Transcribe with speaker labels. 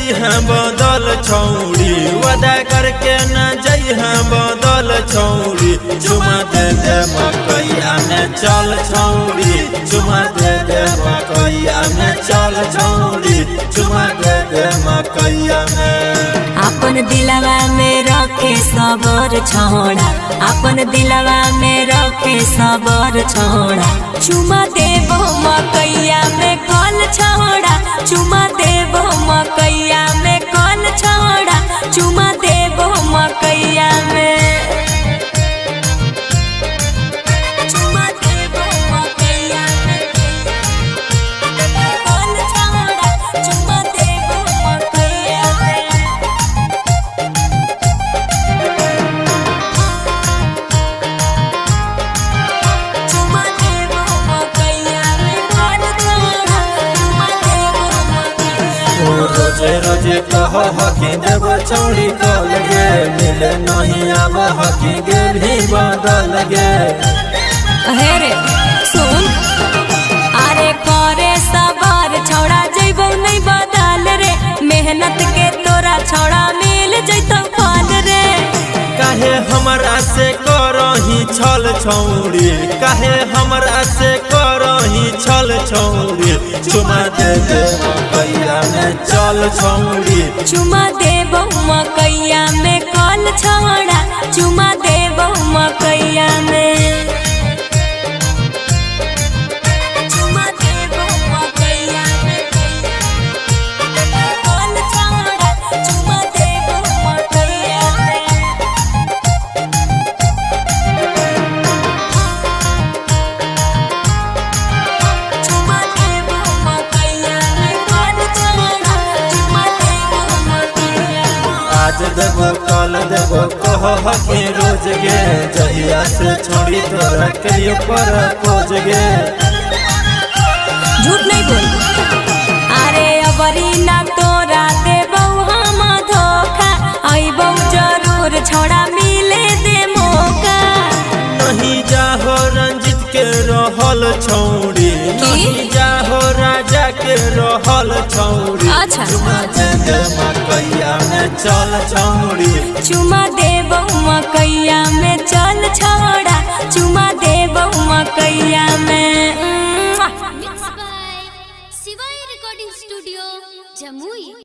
Speaker 1: जई है बदल छौड़ी, वादा करके न जई है बदल छौड़ी। चुमा दे दे मकैया में चल छौड़ी, चुमा दे दे मकैया में चल छौड़ी, चुमा दे दे मकैया में।
Speaker 2: अपन दिलवा में रखे सबर छोड़ा, अपन दिलवा में रखे सबर छोड़ा। चुमा देबो मकैया में कल छोड़ा, चुमा देबो मकैया में कल छोड़ा, चुमा देबो मकैया में। चुमा देबो मकैया में कल छोड़ा, चुमा देबो मकैया में।
Speaker 1: रोजे रोजे कह हकी देव छौड़ी कल गे, मिले नहीं आब हकी गे भी बदल गे।
Speaker 2: अरे सुन, अरे करे सबर छौड़ा जइबो नहीं बदल रे, मेहनत के तोरा छौड़ा मिल जइतो फल रे।
Speaker 1: काहे हमरा से करही छल छौड़ी, काहे हमरा से करही छल छौड़ी। चुमा दे दे मकैया में चल छौड़ी,
Speaker 2: चुमा देबो मकैया में कल छोड़ा, चुमा देबो मकैया में। चुमा देबो मकैया में कल छोड़ा, चुमा देबो मकैया में। चुमा देबो मकैया में कल छोड़ा, चुमा देबो मकैया में।
Speaker 1: आज देबो कल देबो कह हकी रोज गे, जहिया से छोड़ी तोरा कहियो पर खोज गे।
Speaker 2: झूठ नहीं बोल, अरे अबरी ना तोरा देबो हम धोखा, अइबो जरूर छोड़ा मिले दे मौका।
Speaker 1: नहीं जाहो रंजित के रहल छौड़ी, नहीं जाहो राजा के रहल छौड़ी।
Speaker 2: अच्छा।
Speaker 1: चुमा दे दे मकैया में चल छौड़ी,
Speaker 2: चुमा देबो मकैया में चल छोड़ा, चुमा देबो मकैया में।
Speaker 3: Mixed by Shivai Recording Studio, Jamui।